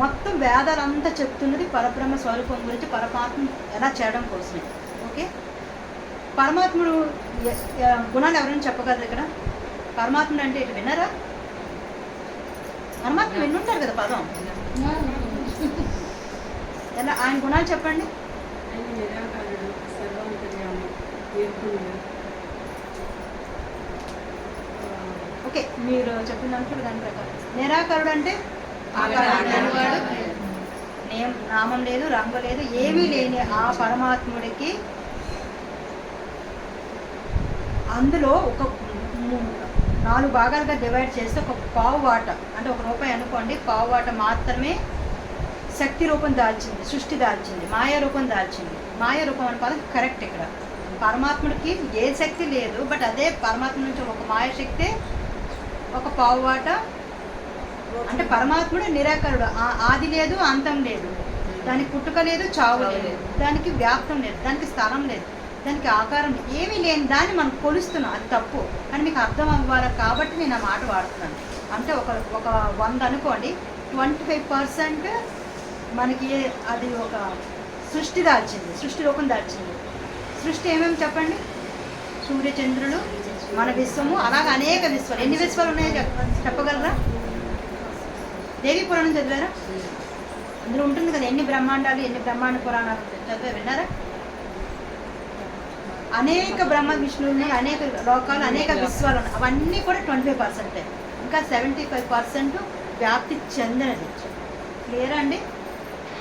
మొత్తం వేదాలంతా చెప్తున్నది పరబ్రహ్మ స్వరూపం గురించి, పరమాత్మ ఎలా చేయడం కోసమే. ఓకే, పరమాత్ముడు గుణాలు ఎవరైనా చెప్పగలరు ఇక్కడ? పరమాత్ముడు అంటే ఇటు విన్నారా? పరమాత్మ విన్నుంటారు కదా పదం. ఎలా ఆయన గుణాలు చెప్పండి. ఓకే, మీరు చెప్పిన దాని ప్రకారం నిరాకారుడు అంటే నామం లేదు, రంగు లేదు, ఏమీ లేని ఆ పరమాత్ముడికి అందులో ఒక 4 భాగాలుగా డివైడ్ చేస్తే ఒక పావు వాట అంటే ₹1 అనుకోండి, పావు వాట మాత్రమే శక్తి రూపం దాల్చింది, సృష్టి దాల్చింది, మాయా రూపం దాల్చింది. మాయా రూపం అనుకోవాలి కరెక్ట్. ఇక్కడ పరమాత్ముడికి ఏ శక్తి లేదు, బట్ అదే పరమాత్మ నుంచి ఒక మాయా శక్తి ఒక పావు వాట. అంటే పరమాత్ముడు నిరాకరుడు, ఆది లేదు, అంతం లేదు, దానికి పుట్టుక లేదు, చావు లేదు, దానికి వ్యాప్తం లేదు, దానికి స్థలం లేదు, దానికి ఆకారం ఏమీ లేని దాన్ని మనం కొలుస్తున్నాం. అది తప్పు, కానీ మీకు అర్థం అవ్వాలి కాబట్టి నేను ఆ మాట వాడుతున్నాను. అంటే ఒక 100 అనుకోండి, 25% మనకి అది ఒక సృష్టి దాల్చింది, సృష్టి రూపం దాల్చింది. సృష్టి ఏమేమి చెప్పండి? సూర్యచంద్రులు, మన విశ్వము, అలాగే అనేక విశ్వాలు. ఎన్ని విశ్వాలు ఉన్నాయో చెప్పగలరా? దేవి పురాణం చదివారా? అందులో ఉంటుంది కదా ఎన్ని బ్రహ్మాండాలు, ఎన్ని బ్రహ్మాండ పురాణాలు చదివా విన్నారా? అనేక బ్రహ్మ విష్ణువులు ఉన్నాయి, అనేక లోకాలు, అనేక విశ్వాలు ఉన్నాయి. అవన్నీ కూడా 25%. ఇంకా 75% వ్యాప్తి చెందినది. క్లియరా అండి?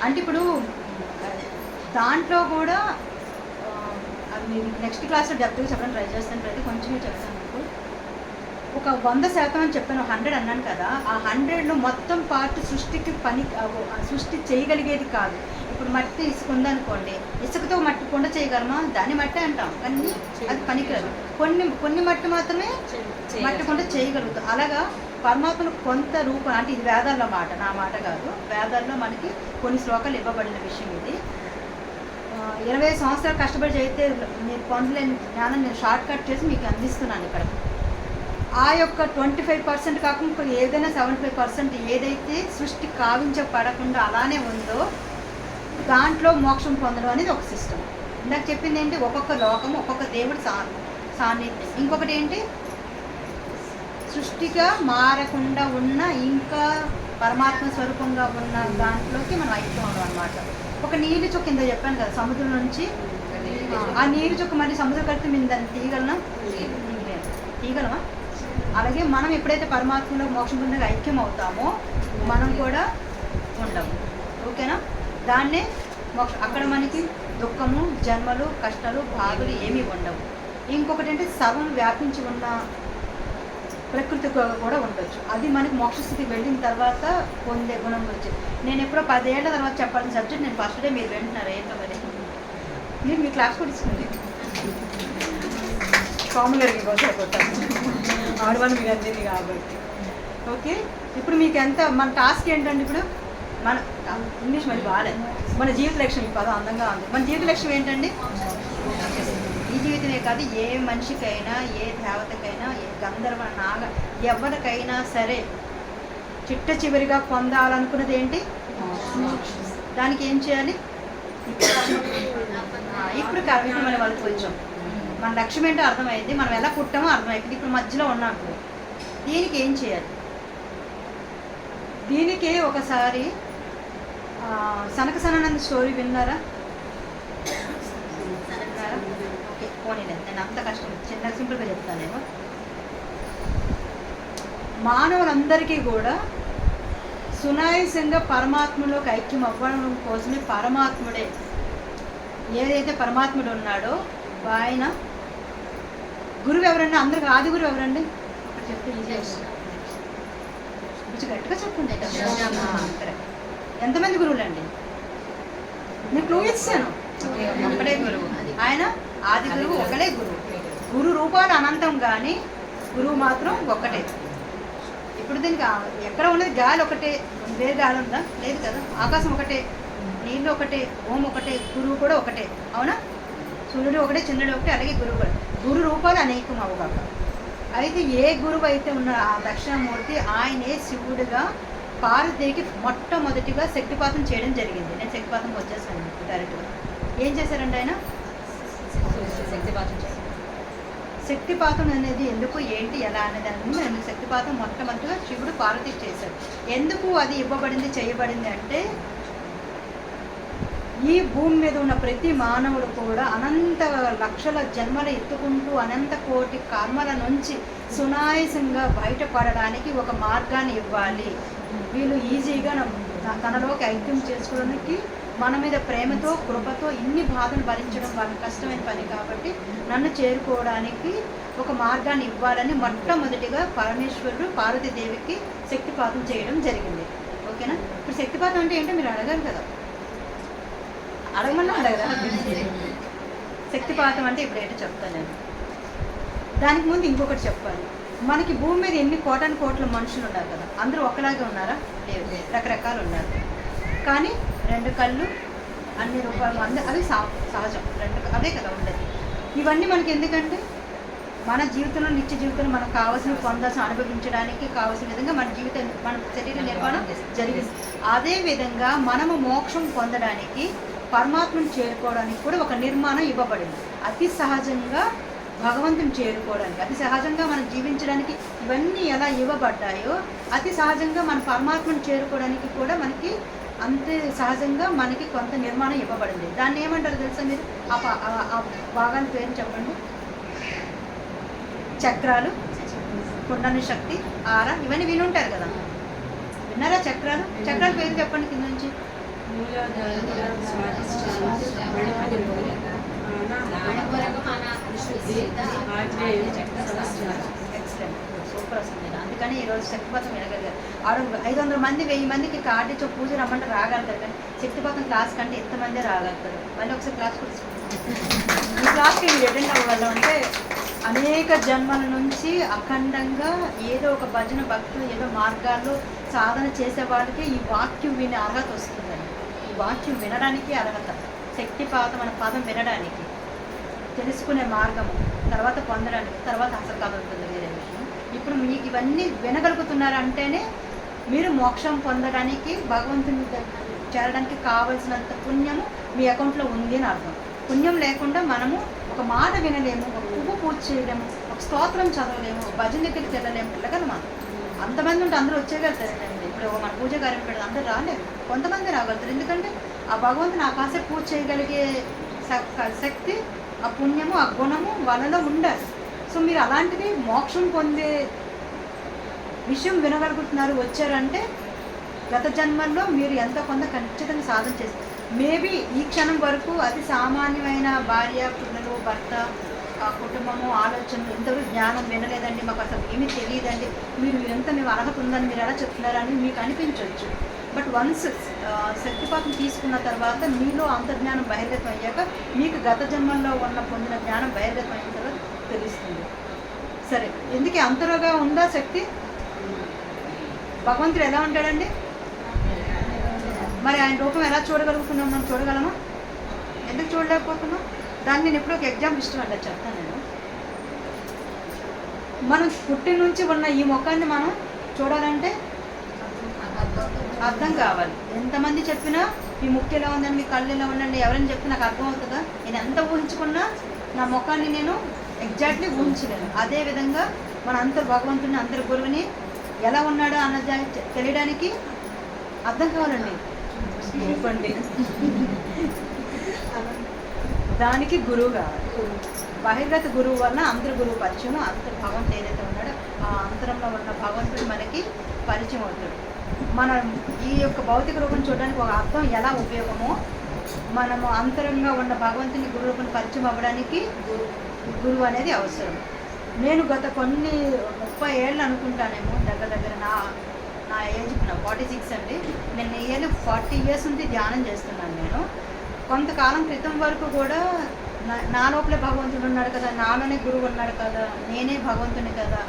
అంటే ఇప్పుడు దాంట్లో కూడా అది మీరు నెక్స్ట్ క్లాస్లో డెప్త్గా చెప్పడం ట్రై చేస్తాను, ప్రతి కొంచెమే చెప్తాను. మీకు ఒక 100% అని చెప్పాను, 100 అన్నాను కదా. ఆ 100లో మొత్తం పార్ట్ సృష్టికి సృష్టి చేయగలిగేది కాదు. ఇప్పుడు మట్టి ఇసుక ఉందనుకోండి, ఇసుకతో మట్టి కొండ చేయగలమా? దాన్ని మట్టి అంటాం, కానీ అది పనికిరాదు. కొన్ని మట్టి మాత్రమే మట్టి కొండ చేయగలుగుతాం. అలాగా పరమాత్మను కొంత రూపం, అంటే ఇది వేదాల్లో మాట, నా మాట కాదు. వేదాల్లో మనకి కొన్ని శ్లోకాలు ఇవ్వబడిన విషయం ఇది. 20 సంవత్సరాలు కష్టపడి చేస్తే మీరు పొందలేని జ్ఞానం నేను షార్ట్ కట్ చేసి మీకు అందిస్తున్నాను ఇక్కడ. ఆ యొక్క 25% కాకుండా ఏదైనా 75% ఏదైతే సృష్టి కావించబడకుండా అలానే ఉందో దాంట్లో మోక్షం పొందడం అనేది ఒక సిస్టమ్. ఇందాక చెప్పింది ఏంటి? ఒక్కొక్క లోకము, ఒక్కొక్క దేవుడు సాన్నిధ్యం. ఇంకొకటి ఏంటి? సృష్టిగా మారకుండా ఉన్న ఇంకా పరమాత్మ స్వరూపంగా ఉన్న దాంట్లోకి మనం ఐక్యం అవడం అనమాట. ఒక నీళ్ళు చుక్క కింద చెప్పాను కదా, సముద్రం నుంచి ఆ నీరు చుక్క మళ్ళీ సముద్రం కలిపి మేము దాన్ని తీయగలమా? అలాగే మనం ఎప్పుడైతే పరమాత్మలో మోక్షం పొందగా ఐక్యం అవుతామో మనం కూడా ఉండము. ఓకేనా? దాన్నే మోక్షం. అక్కడ మనకి దుఃఖము, జన్మలు, కష్టాలు, బాధలు ఏమీ ఉండవు. ఇంకొకటి అంటే సర్వం వ్యాపించి ఉన్న ప్రకృతి కూడా ఉండొచ్చు. అది మనకి మోక్షస్థితికి వెళ్ళిన తర్వాత పొందే గుణం వచ్చింది. నేను ఎప్పుడో 10 ఏళ్ల తర్వాత చెప్పాల్సిన సబ్జెక్ట్ నేను ఫస్ట్ డే మీరు వింటున్నారు. ఏంటో మరి నేను మీ క్లాస్ కూడా ఇస్తుంది కామన్ గారికి కోసం అయిపోతాను, ఆడవాళ్ళు మీకు అందేది కాబట్టి. ఓకే, ఇప్పుడు మీకు ఎంత మన టాస్క్ ఏంటంటే, ఇప్పుడు మన ఇంగ్లీష్ మరి బాగాలేదు, మన జీవిత లక్ష్యం. ఈ పదం అందంగా ఉంది. మన జీవిత లక్ష్యం ఏంటండి? ఈ జీవితమే కాదు, ఏ మనిషికైనా, ఏ దేవతకైనా, ఏ గంధర్వ నాగ ఎవరికైనా సరే చిట్ట చివరిగా పొందాలనుకున్నది ఏంటి? దానికి ఏం చేయాలి? ఇప్పుడు మన వాళ్ళకి వచ్చాం, మన లక్ష్యం ఏంటో అర్థమైంది, మనం ఎలా పుట్టామో అర్థమైంది. ఇప్పుడు మధ్యలో ఉన్నాం. దీనికి ఏం చేయాలి? దీనికి ఒకసారి సనక సనానంద స్టోరీ విన్నారా? ఓకే, పోనీలేదు, నేను అంత కష్టం చిన్న సింపుల్గా చెప్తానేమో. మానవులందరికీ కూడా సునాయాసంగా పరమాత్మలోకి ఐక్యం అవ్వడం కోసమే పరమాత్ముడే, ఏదైతే పరమాత్ముడు ఉన్నాడో ఆయన గురువు ఎవరండి? అందరికి ఆది గురువు ఎవరండి? చెప్తే కొంచెం గట్టిగా చెప్పండి. ఎంతమంది గురువులండి? నేను క్లూ ఇచ్చాను, ఒకడే గురువు. ఆయన ఆది గురువు, ఒకడే గురువు. గురు రూపాలు అనంతం, కానీ గురువు మాత్రం ఒక్కటే. ఇప్పుడు దీనికి ఎక్కడ ఉన్నది? గాలి ఒకటే, వేరు గాలి ఉందా? లేదు కదా. ఆకాశం ఒకటే, నీళ్ళు ఒకటే, ఓం ఒకటే, గురువు కూడా ఒకటే. అవునా? సూర్యుడు ఒకటే, చంద్రుడు ఒకటే, అలాగే గురువు కూడా. గురు రూపాలు అనేకం అవగాక. అయితే ఏ గురువు అయితే ఉన్న ఆ దక్షిణామూర్తి ఆయనే శివుడిగా పార్వతీదేవికి మొట్టమొదటిగా శక్తిపాతం చేయడం జరిగింది. నేను శక్తిపాతం వచ్చేసాను డైరెక్ట్గా. ఏం చేశారంటే ఆయన శక్తిపాతం అనేది ఎందుకు ఏంటి ఎలా అనేది నేను శక్తిపాతం మొట్టమొదటిగా శివుడు పార్వతికి చేశాడు. ఎందుకు అది ఇవ్వబడింది చేయబడింది అంటే ఈ భూమి మీద ఉన్న ప్రతి మానవుడు కూడా అనంత లక్షల జన్మలు ఎత్తుకుంటూ అనంత కోటి కర్మల నుంచి సునాయాసంగా బయటపడడానికి ఒక మార్గాన్ని ఇవ్వాలి. వీళ్ళు ఈజీగా తనలోకి ఐక్యం చేసుకోవడానికి మన మీద ప్రేమతో కృపతో ఇన్ని బాధలు భరించడం వాళ్ళకి కష్టమైన పని కాబట్టి నన్ను చేరుకోవడానికి ఒక మార్గాన్ని ఇవ్వాలని మొట్టమొదటిగా పరమేశ్వరుడు పార్వతీదేవికి శక్తిపాతం చేయడం జరిగింది. ఓకేనా? ఇప్పుడు శక్తిపాతం అంటే ఏంటో మీరు అడగాలి కదా, అడగమన్నా అడగదా? శక్తిపాతం అంటే ఇప్పుడు ఏంటో చెప్తాను నేను. దానికి ముందు ఇంకొకటి చెప్పాలి. మనకి భూమి మీద ఎన్ని కోటాను కోట్ల మనుషులు ఉన్నారు కదా, అందరూ ఒకలాగే ఉన్నారా? లేదు, రకరకాలు ఉన్నారు. కానీ రెండు కళ్ళు, అన్ని రూపాయలు, అవి సహజం, అదే కదా ఉండేది. ఇవన్నీ మనకి ఎందుకంటే మన జీవితంలో నిత్య జీవితంలో మనకు కావాల్సినవి పొందాల్సిన అనుభవించడానికి కావాల్సిన విధంగా మన జీవితం మన శరీర నిర్మాణం జరిగింది. అదేవిధంగా మనము మోక్షం పొందడానికి పరమాత్మను చేరుకోవడానికి కూడా ఒక నిర్మాణం ఇవ్వబడింది. అతి సహజంగా భగవంతుని చేరుకోవడానికి, అతి సహజంగా మనం జీవించడానికి ఇవన్నీ ఎలా ఇవ్వబడ్డాయో అతి సహజంగా మన పరమాత్మను చేరుకోవడానికి కూడా మనకి అంతే సహజంగా మనకి కొంత నిర్మాణం ఇవ్వబడింది. దాన్ని ఏమంటారు తెలుసా మీరు? ఆ భాగాన్ని పేరు చెప్పండి. చక్రాలు, కుండలి శక్తి, ఆర, ఇవన్నీ వినుంటారు కదా, విన్నారా? చక్రాలు పేరు చెప్పండి కింద నుంచి. ఎక్సలెంట్, సూపర్ అసలు. అందుకని ఈరోజు శక్తిపాతం వినగలిగారు. 500 మంది 1000 మందికి కార్డు ఇచ్చో పూజ రమ్మంటే రాగలుగుతారు, కానీ శక్తిపాతం క్లాస్ కంటే ఎంతమంది రాగలుగుతారు? మళ్ళీ ఒకసారి క్లాస్ కూడా ఈ క్లాస్కి మీరు అటెండ్ అవ్వగలం అంటే అనేక జన్మల నుంచి అఖండంగా ఏదో ఒక భజన భక్తులు ఏదో మార్గాల్లో సాధన చేసే వాళ్ళకి ఈ వాక్యం వినే అర్హత వస్తుందండి. ఈ వాక్యం వినడానికి అర్హత, శక్తిపాతం అనే పదం వినడానికి, తెలుసుకునే మార్గము, తర్వాత పొందడానికి, తర్వాత అసలు కథ ఉంటుంది వేరే విషయం. ఇప్పుడు మీకు ఇవన్నీ వినగలుగుతున్నారంటేనే మీరు మోక్షం పొందడానికి భగవంతుని చేరడానికి కావలసినంత పుణ్యము మీ అకౌంట్లో ఉంది అని అర్థం. పుణ్యం లేకుండా మనము ఒక మాట వినలేము, ఒక పువ్వు పూజ చేయలేము, ఒక స్తోత్రం చదవలేము, ఒక భజన దగ్గరికి వెళ్ళలేము. వెళ్ళగలమా? అంతమంది ఉంటే అందరూ వచ్చేయగలుగుతారండి. ఇప్పుడు మన పూజ కార్యం పెడితే అందరూ రాలేరు, కొంతమంది రాగలుగుతారు. ఎందుకంటే ఆ భగవంతుని ఆ కాసేపు పూజ చేయగలిగే శక్తి, ఆ పుణ్యము, ఆ గుణము వాళ్ళలో ఉండాలి. సో మీరు అలాంటిది మోక్షం పొందే విషయం వినగలుగుతున్నారు, వచ్చారంటే గత జన్మల్లో మీరు ఎంతో కొంత ఖచ్చితంగా సాధన చేస్తారు. మేబీ ఈ క్షణం వరకు అతి సామాన్యమైన భార్య, పిల్లలు, భర్త, కుటుంబము, ఆలోచనలు, ఇంతవరకు జ్ఞానం వినలేదండి, మాకు అసలు ఏమీ తెలియదండి, మీరు ఎంత మేము అర్హత ఉందని మీరు ఎలా చెప్తున్నారని మీకు అనిపించవచ్చు. బట్ వన్స్ శక్తిపాతం తీసుకున్న తర్వాత మీలో అంతర్జ్ఞానం బహిర్గతం అయ్యాక మీకు గత జన్మల్లో ఉన్న పొందిన జ్ఞానం బహిర్గతం అయిన తర్వాత తెలుస్తుంది. సరే, ఎందుకు అంతలోగా ఉందా శక్తి? భగవంతుడు ఎలా ఉంటాడండి? మరి ఆయన రూపం ఎలా చూడగలుగుతున్నాం? మనం చూడగలమా? ఎందుకు చూడలేకపోతున్నాం? దాన్ని నేను ఎప్పుడో ఒక ఎగ్జాంపుల్ ఇష్టం అంటే చెప్తాను నేను. మనం పుట్టి నుంచి ఉన్న ఈ ముఖాన్ని మనం చూడాలంటే అర్థం కావాలి. ఎంతమంది చెప్పినా మీ ముక్కు ఎలా ఉందండి, మీ కళ్ళు ఎలా ఉందండి, ఎవరైనా చెప్తే నాకు అర్థం అవుతుందా? నేను ఎంత ఊహించుకున్నా నా ముఖాన్ని నేను ఎగ్జాక్ట్లీ ఊహించలేను. అదేవిధంగా మన అంతర్ భగవంతుని, అంతర్ గురువుని ఎలా ఉన్నాడో అన్నది తెలియడానికి అర్థం కావాలండి. ఇవ్వండి, దానికి గురువు కావాలి. బహిర్గత గురువు వలన అంతర్ గురువు పరిచయం, అంతర్ భగవంతుడు ఏదైతే ఉన్నాడో ఆ అంతరంలో ఉన్న భగవంతుడు మనకి పరిచయం అవుతాడు. మనం ఈ యొక్క భౌతిక రూపం చూడడానికి ఒక అర్థం ఎలా ఉపయోగమో, మనము అంతరంగా ఉన్న భగవంతుని గురు రూపం పరిచయం అవ్వడానికి గురువు అనేది అవసరం. నేను గత కొన్ని 30 ఏళ్ళు అనుకుంటానేమో, దగ్గర నా ఏజ్ 46 అండి. నేను నియర్లీ 40 ఇయర్స్ నుంచి ధ్యానం చేస్తున్నాను. నేను కొంతకాలం క్రితం వరకు కూడా నా లోపలే భగవంతుడు ఉన్నాడు కదా, నాలోనే గురువు ఉన్నాడు కదా, నేనే భగవంతుని కదా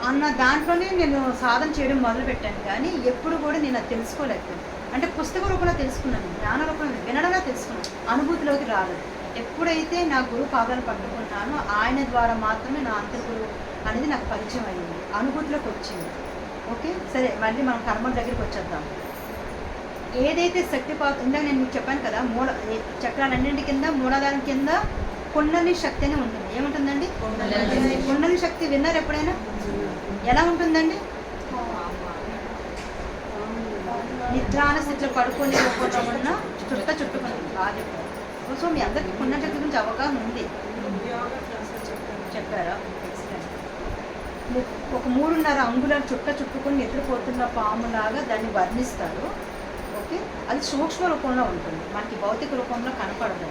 అన్న దాంట్లోనే నేను సాధన చేయడం మొదలుపెట్టాను. కానీ ఎప్పుడు కూడా నేను అది తెలుసుకోలేకపోయాను. అంటే పుస్తక రూపంలో తెలుసుకున్నాను, జ్ఞాన రూపంలో వినడంలో తెలుసుకున్నాను, అనుభూతిలోకి రాలేదు. ఎప్పుడైతే నా గురువు పాదాలు పట్టుకున్నానో ఆయన ద్వారా మాత్రమే నా అంతర్గురువు అనేది నాకు పరిచయం అయింది, అనుభూతిలోకి వచ్చింది. ఓకే, సరే మళ్ళీ మనం కర్మల దగ్గరికి వచ్చేద్దాం. ఏదైతే శక్తిపాతం ఇందాక నేను మీకు చెప్పాను కదా, చక్రాలన్నింటి కింద మూలాధారం కింద కుండలి శక్తి అని ఉంటుంది. ఏముంటుందండి? కుండలి శక్తి విన్నారు ఎప్పుడైనా? ఎలా ఉంటుందండి? నిద్రాన స్థితిలో పడుకొని ఉన్న చుట్టుకొని బాగా చెప్పారు. సో మీ అందరికీ కుండలి శక్తి గురించి అవగాహన ఉంది, చెప్పారా? ఒక 3.5 అంగుళాలు చుట్టుకొని నిద్రపోతున్న పాములాగా దాన్ని వర్ణిస్తారు. ఓకే, అది సూక్ష్మ రూపంలో ఉంటుంది, మనకి భౌతిక రూపంలో కనపడదు.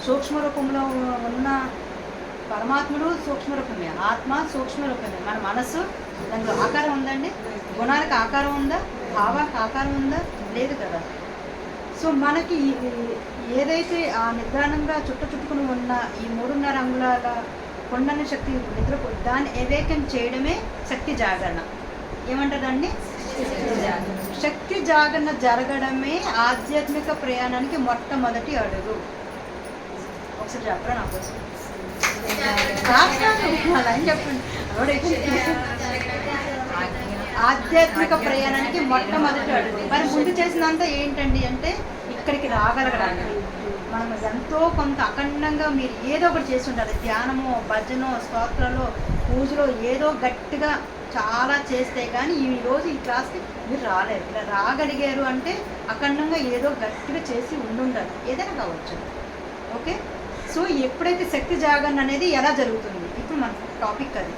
సూక్ష్మ రూపంలో ఉన్న పరమాత్ముడు సూక్ష్మ రూపమే, ఆత్మ సూక్ష్మ రూపమే. మన మనసు దాంట్లో ఆకారం ఉందండి? గుణాలకు ఆకారం ఉందా? భావానికి ఆకారం ఉందా? లేదు కదా. సో మనకి ఏదైతే ఆ నిద్రానంగా చుట్టుకుని ఉన్న ఈ 3.5 అంగుళాల కొండని శక్తి నిద్రపో దాన్ని ఎవేకన్ చేయడమే శక్తి జాగరణ. ఏమంటారండి? శక్తి జాగరణ జరగడమే ఆధ్యాత్మిక ప్రయాణానికి మొట్టమొదటి అడుగు. ఒకసారి చెప్పరా నా కోసం? అలా చెప్పండి. ఆధ్యాత్మిక ప్రయాణానికి మొట్టమొదటి అడుగు. మరి ముందు చేసినంత ఏంటండి అంటే ఇక్కడికి రాగలగడానికి మనం ఎంతో కొంత అఖండంగా మీరు ఏదో ఒకటి చేసి ఉండాలి. ధ్యానమో, భజనో, స్తోత్రాలు, పూజలో ఏదో గట్టిగా చాలా చేస్తే కానీ ఈరోజు ఈ క్లాస్కి మీరు రాలేరు. ఇలా రాగలిగారు అంటే అఖండంగా ఏదో గట్టిగా చేసి ఉండాలి, ఏదైనా కావచ్చు. ఓకే, సో ఎప్పుడైతే శక్తి జాగరణ అనేది ఎలా జరుగుతుంది, ఇప్పుడు మన టాపిక్ అది.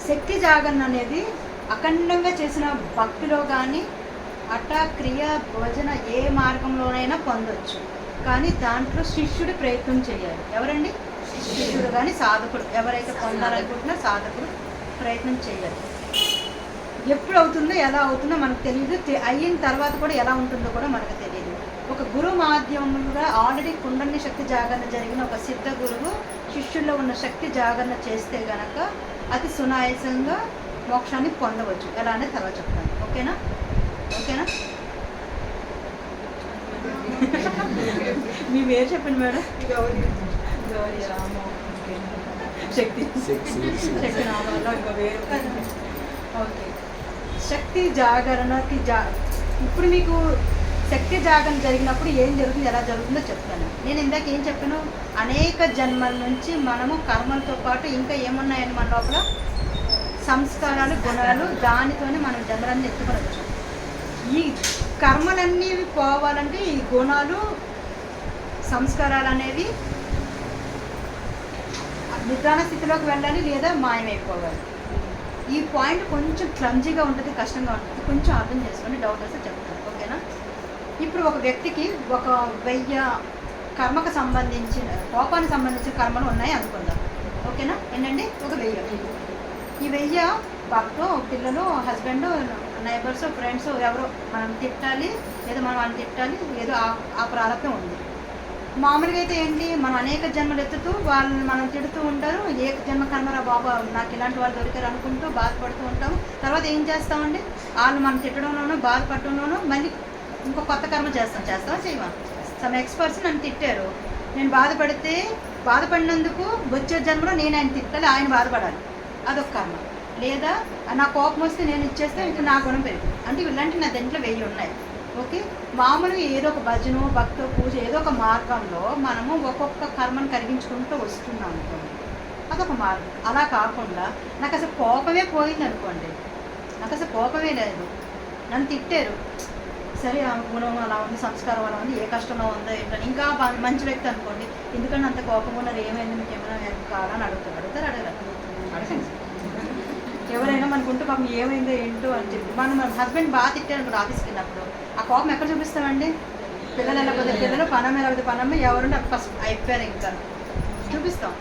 శక్తి జాగరణ అనేది అఖండంగా చేసిన భక్తిలో కానీ క్రియ భోజన ఏ మార్గంలోనైనా పొందొచ్చు. కానీ దాంట్లో శిష్యుడు ప్రయత్నం చేయాలి. ఎవరండి? శిష్యుడు కానీ సాధకుడు, ఎవరైతే పొందాలనుకుంటున్నా సాధకుడు ప్రయత్నం చేయాలి. ఎప్పుడు అవుతుందో ఎలా అవుతుందో మనకు తెలియదు, అయిన తర్వాత కూడా ఎలా ఉంటుందో కూడా మనకు తెలియదు. ఒక గురు మాధ్యమంగా ఆల్రెడీ కుండలిని శక్తి జాగరణ జరిగిన ఒక సిద్ధ గురువు శిష్యుల్లో ఉన్న శక్తి జాగరణ చేస్తే గనక అతి సునాయాసంగా మోక్షాన్ని పొందవచ్చు. ఎలా అనేది తర్వాత చెప్తాను. ఓకేనా? మీ పేరు చెప్పండి మేడం. గౌరీ రామ శక్తి నామాల్లో ఇంకో వేరు. ఓకే, శక్తి జాగరణకి ఇప్పుడు మీకు శక్తి జాగరణ జరిగినప్పుడు ఏం జరుగుతుంది, ఎలా జరుగుతుందో చెప్తాను. నేను ఇందాక ఏం చెప్పాను, అనేక జన్మల నుంచి మనము కర్మలతో పాటు ఇంకా ఏమున్నాయని మన లోపల సంస్కారాలు, గుణాలు, దానితోనే మనం జన్మలన్నీ ఎత్తుకోవచ్చు. ఈ కర్మలన్నీ పోవాలంటే ఈ గుణాలు, సంస్కారాలు అనేవి నిద్రాణ స్థితిలోకి వెళ్ళాలి లేదా మాయమైపోవాలి. ఈ పాయింట్ కొంచెం క్లమ్జీగా ఉంటుంది, కష్టంగా ఉంటుంది, కొంచెం అర్థం చేసుకొని డౌట్ వస్తే చెప్తాను. ఓకేనా? ఇప్పుడు ఒక వ్యక్తికి 1000 కర్మకు సంబంధించిన కోపానికి సంబంధించిన కర్మలు ఉన్నాయి అనుకుందాం. ఓకేనా? ఏంటండి? ఒక 1000. ఈ 1000 భర్త, పిల్లలు, హస్బెండ్, నైబర్స్, ఫ్రెండ్స్ ఎవరో మనం తిట్టాలి లేదా మనం వాళ్ళని తిట్టాలి, ఏదో ఆ ప్రారంభం ఉంది. మామూలుగా అయితే ఏంటి, మనం అనేక జన్మలు ఎత్తుతూ వాళ్ళని మనం తిడుతూ ఉంటారు. ఏ జన్మ కర్మరా బాబా నాకు ఇలాంటి వాళ్ళు దొరికారు అనుకుంటూ బాధపడుతూ ఉంటాము. తర్వాత ఏం చేస్తామండి, వాళ్ళు మనం తిట్టడంలోనూ బాధపడటంలోనూ మళ్ళీ ఇంకో కొత్త కర్మ చేస్తావా చేయవా? సమ్ ఎక్స్పర్ట్స్ నన్ను తిట్టారు, నేను బాధపడినందుకు వచ్చే జన్మలో నేను ఆయన తిట్టాలి, ఆయన బాధపడాలి, అదొక కర్మ. లేదా నా కోపం వస్తే నేను ఇచ్చేస్తే ఇంకా నా గుణం పెరుగుతుంది. అంటే ఇలాంటి నా దాంట్లో 1000 ఉన్నాయి. ఓకే, మామూలుగా ఏదో ఒక భజన, భక్త, పూజ ఏదో ఒక మార్గంలో మనము ఒక్కొక్క కర్మను కరిగించుకుంటూ వస్తున్నాం అనుకోండి, అదొక మార్గం. అలా కాకుండా నాకు అసలు కోపమే పోయింది అనుకోండి, నాకు అసలు కోపమే లేదు, నన్ను తిట్టారు, సరే ఆ గుణం అలా ఉంది, సంస్కారం అలా ఉంది, ఏ కష్టంలో ఉందో ఏంటని ఇంకా మంచి వ్యక్తి అనుకోండి, ఎందుకంటే అంత కోపం ఉన్నారు, ఏమైంది మీకు ఏమైనా హెల్ప్ కావాలని అడగండి. ఎవరైనా మనకుంటూ పాపం ఏమైందో ఏంటో అని చెప్పి మన హస్బెండ్ బాగా తిట్టారు ఆఫీస్కి వెళ్ళినప్పుడు, ఆ కోపం ఎక్కడ చూపిస్తామండి? పిల్లలు ఎలా పోతే పిల్లలు, పనమ్మ ఎలా పోతే పనమ్మ, ఎవరుంటే ఫస్ట్ అయిపోయారు ఇంకా చూపిస్తాం.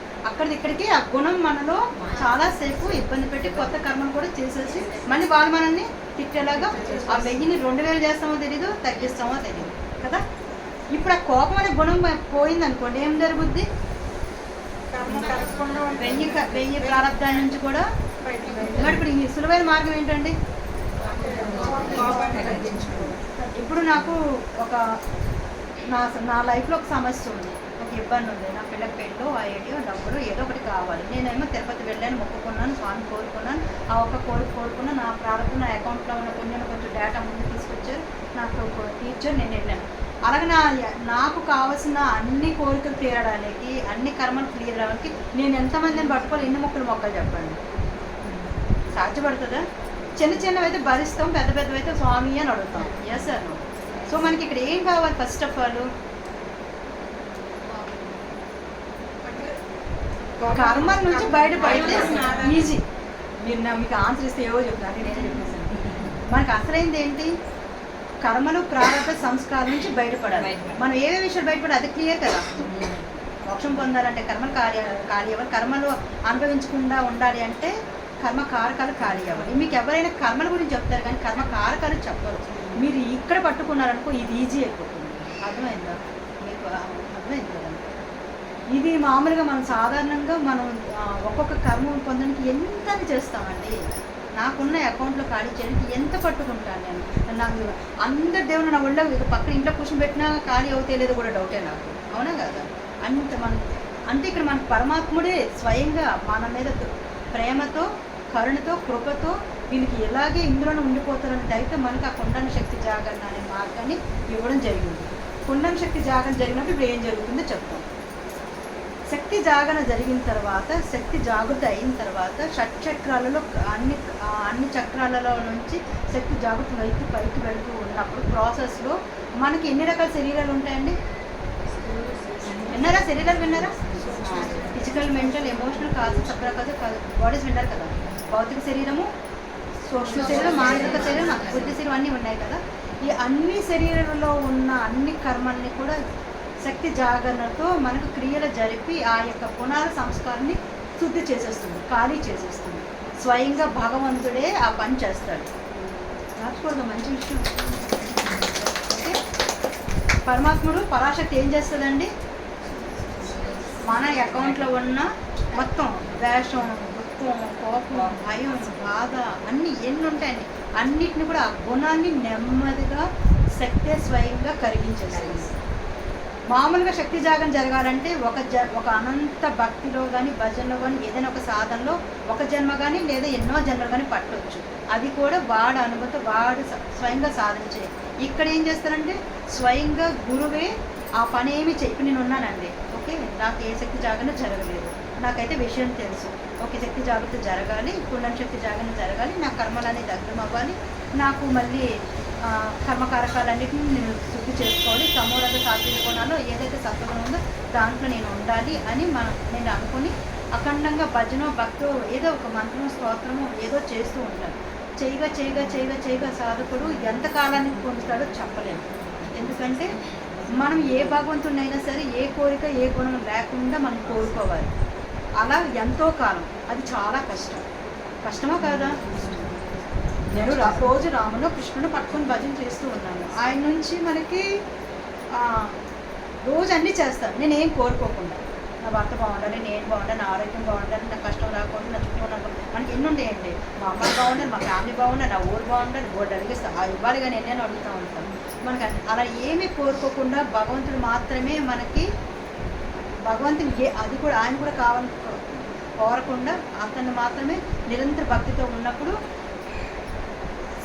ఇక్కడికి ఆ గుణం మనలో చాలాసేపు ఇబ్బంది పెట్టి కొత్త కర్మను కూడా చేసేసి మళ్ళీ వాళ్ళు మనల్ని తిట్టేలాగా ఆ 1000ని 2000 చేస్తామో తెలీదు, తగ్గిస్తామో తెలీదు కదా. ఇప్పుడు ఆ కోపం అనే గుణం పోయింది అనుకోండి, ఏం జరుగుద్ది? 1000 ప్రారంభాల నుంచి కూడా. ఇప్పుడు ఈ సులువైన మార్గం ఏంటండి? ఇప్పుడు నాకు నా లైఫ్లో ఒక సమస్య ఉంది. ఓకే, ఇబ్బంది ఉంది, నా పిల్లకి పెళ్ళో ఐడియో డబ్బులు ఏదో ఒకటి కావాలి. నేనేమో తిరుపతి వెళ్ళాను, మొక్కుకున్నాను, స్వామి కోరుకున్నాను, ఆ ఒక్క కోరుకున్నా, నా ప్రారంభం నా అకౌంట్లో ఉన్న కొంచెం డేటా ముందు తీసుకొచ్చారు, నాకు టీచర్ నేను వెళ్ళాను. అలాగే నాకు కావాల్సిన అన్ని కోరికలు తీరడానికి, అన్ని కర్మలు క్లియర్ అవ్వడానికి నేను ఎంతమందిని పట్టుకోవాలి, ఎన్ని మొక్కలు చెప్పండి, సాధ్యపడుతుందా? చిన్న చిన్నవి అయితే భరిస్తాం, పెద్ద పెద్దవి అయితే స్వామి అని అడుగుతాం. Yes sir. సో మనకి ఇక్కడ ఏం కావాలి? ఫస్ట్ ఆఫ్ ఆల్ కర్మల నుంచి బయటపడితే ఈజీ. మీరు మీకు ఆన్సర్ ఇస్తే ఏవో చెప్తాను, నేనే చెప్పేసాను. మనకి అసలైంది ఏంటి? కర్మలు ప్రారంభ సంస్కారం నుంచి బయటపడాలి. మనం ఏ విషయాలు బయటపడాలి అది క్లియర్ కదా. మోక్షం పొందాలంటే కర్మలు ఖాళీ అవ్వాలి, కర్మలు అనుభవించకుండా ఉండాలి అంటే కర్మ కారకాలు ఖాళీ అవ్వాలి. మీకు ఎవరైనా కర్మల గురించి చెప్తారు కానీ కర్మ కారకాలు చెప్పరు. మీరు ఇక్కడ పట్టుకున్నారనుకో ఇది ఈజీ అయిపోతుంది. అర్థమైందా మీకు? అర్థమైంది కదా. ఇది మామూలుగా మనం సాధారణంగా మనం ఒక్కొక్క కర్మ పొందడానికి ఎంత చేస్తామండి. నాకున్న అకౌంట్లో ఖాళీ చేయడానికి ఎంత పట్టుకుంటాను నేను. నాకు అందరి దేవుడు నా ఒళ్ళో పక్కన ఇంట్లో కూర్చొని పెట్టినా ఖాళీ అవుతే లేదో కూడా డౌటే నాకు. అవునా కదా? అంటే ఇక్కడ మన పరమాత్ముడే స్వయంగా మన మీద ప్రేమతో, కరుణతో, కృపతో వీళ్ళకి ఎలాగే ఇందులోనే ఉండిపోతారని దయతో మనకి ఆ కుండన శక్తి జాగరణ అనే మార్గాన్ని ఇవ్వడం జరిగింది. కుండన శక్తి జాగరణ జరిగినప్పుడు ఇప్పుడు ఏం జరుగుతుందో చెప్తాం. శక్తి జాగరణ జరిగిన తర్వాత, శక్తి జాగృతి అయిన తర్వాత షట్చక్రాలలో అన్ని చక్రాలలో నుంచి శక్తి జాగృతి పైకి వెళ్తూ ఉన్నప్పుడు ప్రాసెస్లో మనకి ఎన్ని రకాల శరీరాలు ఉంటాయండి? విన్నారా? శరీరాలు విన్నారా? ఫిజికల్, మెంటల్, ఎమోషనల్ కాదు, సప్రకాదు కాదు, బాడీస్ విన్నారు కదా. భౌతిక శరీరము, సూక్ష్మ శరీరం, మానసిక శరీరం, బుద్ధి శరీరం అన్నీ ఉన్నాయి కదా. ఈ అన్ని శరీరంలో ఉన్న అన్ని కర్మల్ని కూడా శక్తి జాగరణతో మనకు క్రియలు జరిపి ఆ యొక్క పునాల సంస్కారాన్ని శుద్ధి చేసేస్తుంది, ఖాళీ చేసేస్తుంది. స్వయంగా భగవంతుడే ఆ పని చేస్తాడు. రాసుకోవడం మంచి విషయం. ఓకే, పరమాత్ముడు పరాశక్తి ఏం చేస్తుందండి? మన అకౌంట్లో ఉన్న మొత్తం ద్వేషం, దుఃఖం, కోపం, భయం, బాధ అన్నీ ఎన్ని ఉంటాయండి అన్నిటిని కూడా ఆ గుణాన్ని నెమ్మదిగా శక్తే స్వయంగా కరిగించేస్తుంది. మామూలుగా శక్తి జాగరణ జరగాలంటే ఒక అనంత భక్తిలో కానీ, భజనలో కానీ, ఏదైనా ఒక సాధనలో ఒక జన్మ కానీ లేదా ఎన్నో జన్మలు కానీ పట్టవచ్చు. అది కూడా వాడు అనుభూతి, వాడు స్వయంగా సాధించే. ఇక్కడ ఏం చేస్తారంటే స్వయంగా గురువే ఆ పని ఏమి చెప్పి నేను ఉన్నానండి. ఓకే, నాకు ఏ శక్తి జాగరణ జరగలేదు, నాకైతే విషయం తెలుసు. ఓకే, శక్తి జాగృతి జరగాలి, కుండన శక్తి జాగరణ జరగాలి, నా కర్మలన్నీ దగ్ధం అవ్వాలి, నాకు మళ్ళీ కర్మకారకాలన్నింటినీ నేను శుద్ధి చేసుకోవాలి, సమూలత సాత్విక గుణాల్లో ఏదైతే సత్వగుణం ఉందో దాంట్లో నేను ఉండాలి అని నేను అనుకుని అఖండంగా భజనో భక్తో ఏదో ఒక మంత్రమో స్తోత్రమో ఏదో చేస్తూ ఉంటాను. చేయగా సాధకుడు ఎంత కాలానికి పొందుతాడో చెప్పలేము. ఎందుకంటే మనం ఏ భగవంతుడినైనా సరే ఏ కోరిక ఏ గుణం లేకుండా మనం కోరుకోవాలి. అలా ఎంతో కాలం, అది చాలా కష్టమో కాదా? నేను రోజు రామును కృష్ణుడు పట్టుకొని భజన చేస్తూ ఉన్నాను. ఆయన నుంచి మనకి రోజు అన్నీ చేస్తాను, నేనేం కోరుకోకుండా. నా భర్త బాగుండాలి, నేను బాగుండాలి, నా ఆరోగ్యం బాగుండాలి, నా కష్టం రాకూడదు, నా చుట్టూ ఉన్న మనకి ఎన్ని ఉంటాయండి. మా అమ్మాయి బాగుండాలి, మా ఫ్యామిలీ బాగుండాలి, నా ఊరు బాగుండాలి, బోర్డు అడిగిస్తా ఇవ్వాలి కానీ ఎన్నైనా అడుగుతూ ఉంటాను. మనకి అలా ఏమీ కోరుకోకుండా భగవంతుడు మాత్రమే మనకి, భగవంతుని అది కూడా ఆయన కూడా కావాలని కోరకుండా అతన్ని మాత్రమే నిరంతర భక్తితో ఉన్నప్పుడు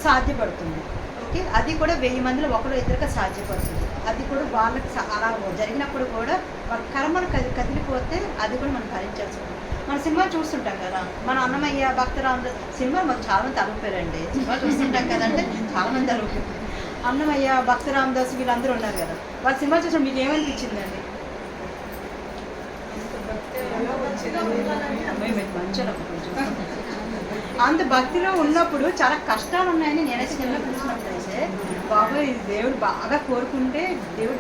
సాధ్యపడుతుంది. ఓకే, అది కూడా 1000 మందిలో ఒకరు ఇద్దరుగా సాధ్యపడుతుంది. అది కూడా వాళ్ళకి అలా జరిగినప్పుడు కూడా వాళ్ళ కర్మలు కదిలిపోతే అది కూడా మనం భరించాల్సి ఉంటుంది. మన సినిమా చూస్తుంటాం కదా, మన అన్నమయ్య, భక్తరామ సినిమా మనకు చాలా మంది తలుపుతారండి. సినిమా చూస్తుంటాం కదంటే చాలా మంది తలుపుతారు. అన్నమయ్య, భక్తరామదాస్ వీళ్ళందరూ ఉన్నారు కదా, వాళ్ళ సినిమా చూసిన మీకు ఏమనిపించిందండి? అంత భక్తిలో ఉన్నప్పుడు చాలా కష్టాలు ఉన్నాయని నేనైతే చిన్నప్పుడు చూసినప్పుడైతే బాబా ఇది దేవుడు బాగా కోరుకుంటే దేవుడు